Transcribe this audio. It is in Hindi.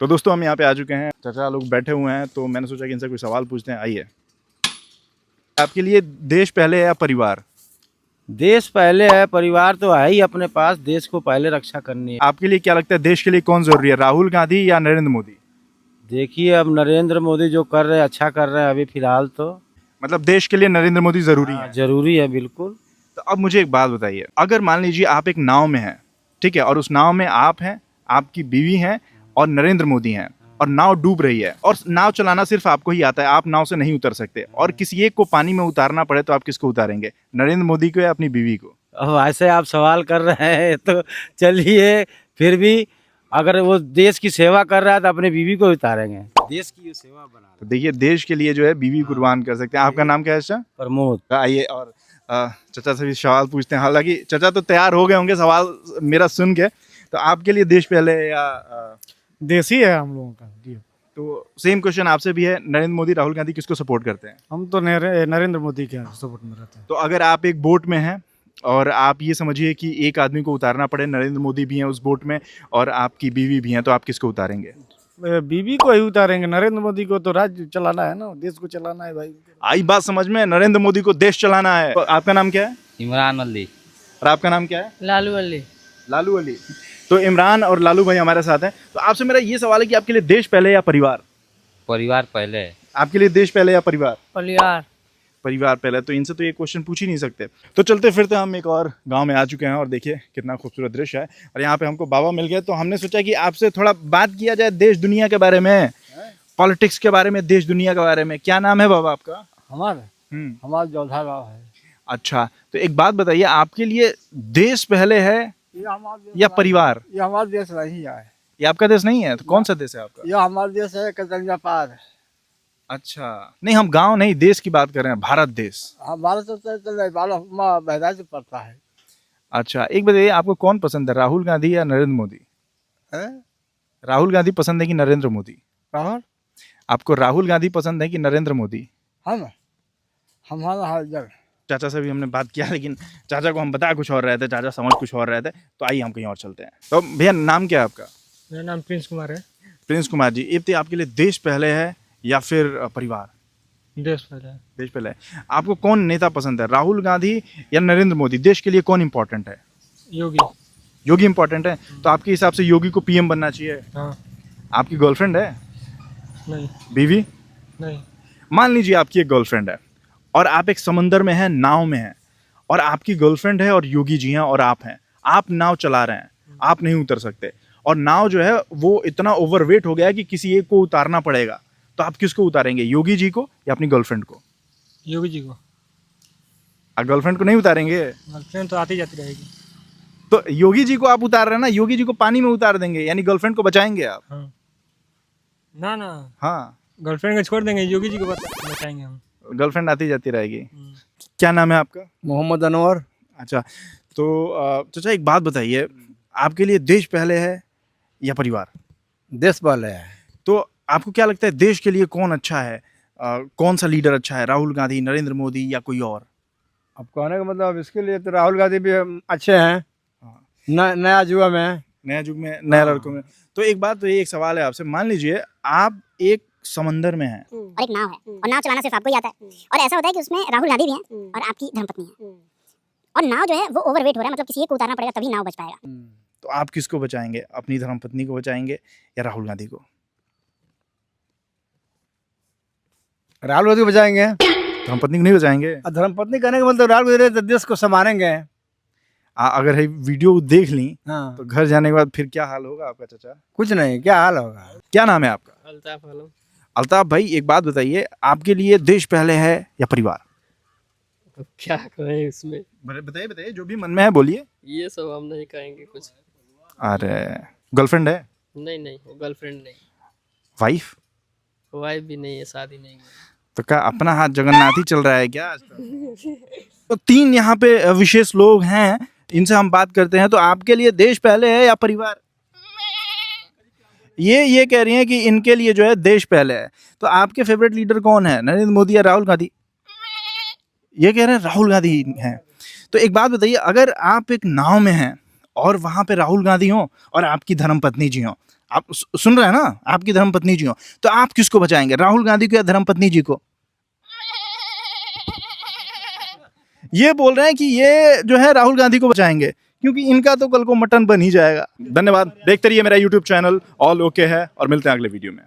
तो दोस्तों हम यहाँ पे आ चुके हैं, चाचा लोग बैठे हुए हैं, तो मैंने सोचा कि इनसे कोई सवाल पूछते हैं। आइए, आपके लिए देश पहले है या परिवार? देश पहले है, परिवार तो है ही अपने पास। देश को पहले रक्षा करनी है। आपके लिए क्या लगता है देश के लिए कौन जरूरी है, राहुल गांधी या नरेंद्र मोदी? देखिए, अब नरेंद्र मोदी जो कर रहे हैं अच्छा कर रहे हैं अभी फिलहाल तो। मतलब देश के लिए नरेंद्र मोदी जरूरी है। जरूरी है बिल्कुल। तो अब मुझे एक बात बताइए, अगर मान लीजिए आप एक नाव में हैं, ठीक है, और उस नाव में आप हैं, आपकी बीवी हैं और नरेंद्र मोदी हैं, और नाव डूब रही है, और नाव चलाना सिर्फ आपको ही आता है, आप नाव से नहीं उतर सकते, और किसी एक को पानी में उतारना पड़े, तो आप किसको उतारेंगे, नरेंद्र मोदी को या अपनी बीवी को? अब ऐसे आप सवाल कर रहे हैं तो चलिए, फिर भी अगर वो देश की सेवा कर रहा है तो अपनी बीवी को उतारेंगे। देश की सेवा बना तो देखिए, देश के लिए जो है बीवी कुर्बान कर सकते हैं। आपका नाम क्या है चाचा? प्रमोद। आइए, और चाचा से भी सवाल पूछते हैं। हालांकि चाचा तो तैयार हो गए होंगे सवाल मेरा सुन के। तो आपके लिए देश पहले है या देश ही है हम लोगों का जी। तो सेम क्वेश्चन आपसे भी है, नरेंद्र मोदी राहुल गांधी किसको सपोर्ट करते हैं? हम तो नरेंद्र मोदी के सपोर्ट में रहते हैं। तो अगर आप एक बोट में हैं और आप ये समझिए कि एक आदमी को उतारना पड़े, नरेंद्र मोदी भी हैं उस बोट में और आपकी बीवी भी हैं, तो आप किसको उतारेंगे? बीवी को ही उतारेंगे। नरेंद्र मोदी को तो राज्य चलाना है ना, देश को चलाना है भाई। आई बात समझ में, नरेंद्र मोदी को देश चलाना है। तो आपका नाम क्या है? इमरान अली। और आपका नाम क्या है? लालू अली। लालू अली। तो इमरान और लालू भाई हमारे साथ हैं। तो आपसे मेरा ये सवाल है कि आपके लिए देश पहले या परिवार? परिवार पहले है। आपके लिए देश पहले या परिवार? परिवार। परिवार पहले। तो इनसे तो ये क्वेश्चन पूछ ही नहीं सकते। तो चलते फिरते हम एक और गांव में आ चुके हैं, और देखिए कितना खूबसूरत दृश्य है, और यहाँ पे हमको बाबा मिल गए। तो हमने सोचा कि आपसे थोड़ा बात किया जाए देश दुनिया के बारे में, पॉलिटिक्स के बारे में, देश दुनिया के बारे में। क्या नाम है बाबा आपका? हमारा जोधा गाँव है। अच्छा, तो एक बात बताइए, आपके लिए देश पहले है या परिवार? ये हमारा देश नहीं है। ये आपका देश नहीं है? तो कौन सा देश है आपका? ये हमारा देश है कतंजा पार। अच्छा, नहीं, हम गांव नहीं, देश की बात कर रहे हैं, भारत देश। हमारा तो बहराइच पड़ता है। अच्छा, एक बताइए, आपको कौन पसंद है, राहुल गांधी या नरेंद्र मोदी? राहुल गांधी पसंद है कि नरेंद्र मोदी? राहुल, आपको राहुल गांधी पसंद है कि नरेंद्र मोदी? हमारा हर जगह। चाचा से भी हमने बात किया, लेकिन चाचा को हम बता कुछ और रहे थे, चाचा समझ कुछ और रहे थे। तो आइए हम कहीं और चलते हैं। तो भैया, नाम क्या है आपका? मेरा नाम प्रिंस कुमार है। प्रिंस कुमार जी, ये आपके लिए देश पहले है या फिर परिवार? देश पहले है। देश पहले है। आपको कौन नेता पसंद है, राहुल गांधी या नरेंद्र मोदी? देश के लिए कौन इंपॉर्टेंट है? योगी। योगी इंपॉर्टेंट है। तो आपके हिसाब से योगी को पीएम बनना चाहिए? हाँ। आपकी गर्लफ्रेंड है? नहीं। बीवी? नहीं। मान लीजिए आपकी एक गर्लफ्रेंड है, और आप एक समंदर में हैं, नाव में हैं, और आपकी गर्लफ्रेंड है और योगी जी हैं और आप हैं। आप नाव चला रहे हैं, आप नहीं उतर सकते, और नाव जो है वो इतना ओवरवेट हो गया है कि किसी एक को उतारना पड़ेगा। तो आप किसको उतारेंगे, योगी जी को या अपनी गर्लफ्रेंड को? योगी जी को। आप गर्लफ्रेंड को नहीं उतारेंगे? गर्लफ्रेंड तो आती जाती रहेगी। तो योगी जी को आप उतार रहे हैं ना, योगी जी को पानी में उतार देंगे, यानी गर्लफ्रेंड को बचाएंगे आप? हाँ। ना। हाँ, गर्लफ्रेंड को छोड़ देंगे, योगी जी को बचाएंगे हम। गर्लफ्रेंड आती जाती रहेगी। क्या नाम है आपका? मोहम्मद अनवर। अच्छा, तो चाचा एक बात बताइए, आपके लिए देश पहले है या परिवार? देश पहले है। तो आपको क्या लगता है देश के लिए कौन अच्छा है, कौन सा लीडर अच्छा है, राहुल गांधी, नरेंद्र मोदी या कोई और? अब कहने का मतलब इसके लिए तो राहुल गांधी भी अच्छे हैं। नया युवा में, नया युग में, नया लड़कों में। तो एक बात, तो ये एक सवाल है आपसे, मान लीजिए आप एक समंदर में हैं और एक नाव है, और नाव चलाना सिर्फ आपको ही आता है, और ऐसा होता है कि उसमें राहुल गांधी भी हैं और आपकी धर्मपत्नी है, और नाव जो है वो ओवरवेट हो रहा है, मतलब किसी एक को उतारना पड़ेगा तभी नाव बच पाएगा। तो आप किसको बचाएंगे, अपनी धर्मपत्नी को बचाएंगे या राहुल गांधी को? राहुल गांधी बचाएंगे। धर्मपत्नी को नहीं बचाएंगे? धर्मपत्नी कहने का मतलब राहुल गांधी देश को संभालेंगे। अगर ये वीडियो देख ली हाँ। तो घर जाने के बाद फिर क्या हाल होगा आपका चाचा? कुछ नहीं, क्या हाल होगा। क्या नाम है आपका? अल्ताफ आलम। अल्ताफ भाई, एक बात बताइए, आपके लिए देश पहले है या परिवार? अब क्या कहें इसमें, बताइए बताइए, जो भी मन में है बोलिए। ये सब हम नहीं कहेंगे कुछ। अरे, गर्लफ्रेंड है? नहीं, वो गर्लफ्रेंड नहीं, वाइफ? वाइफ भी नहीं है, शादी नहीं है। तो क्या अपना हाथ जगन्नाथ ही चल रहा है क्या आजकल? तो तीन यहाँ पे विशेष लोग हैं, इनसे हम बात करते हैं। तो आपके लिए देश पहले है या परिवार? ये कह रही हैं कि इनके लिए जो है देश पहले है। तो आपके फेवरेट लीडर कौन है, नरेंद्र मोदी या राहुल गांधी? ये कह रहे हैं राहुल गांधी हैं। तो एक बात बताइए, अगर आप एक नाव में हैं और वहां पे राहुल गांधी हो और आपकी धर्मपत्नी जी हो, आप सुन रहे हैं ना, आपकी धर्मपत्नी जी हो, तो आप किसको बचाएंगे, राहुल गांधी को या धर्मपत्नी जी को? ये बोल रहे हैं कि ये जो है राहुल गांधी को बचाएंगे, क्योंकि इनका तो कल को मटन बन ही जाएगा। धन्यवाद, देखते रहिए मेरा यूट्यूब चैनल ऑल ओके है, और मिलते हैं अगले वीडियो में।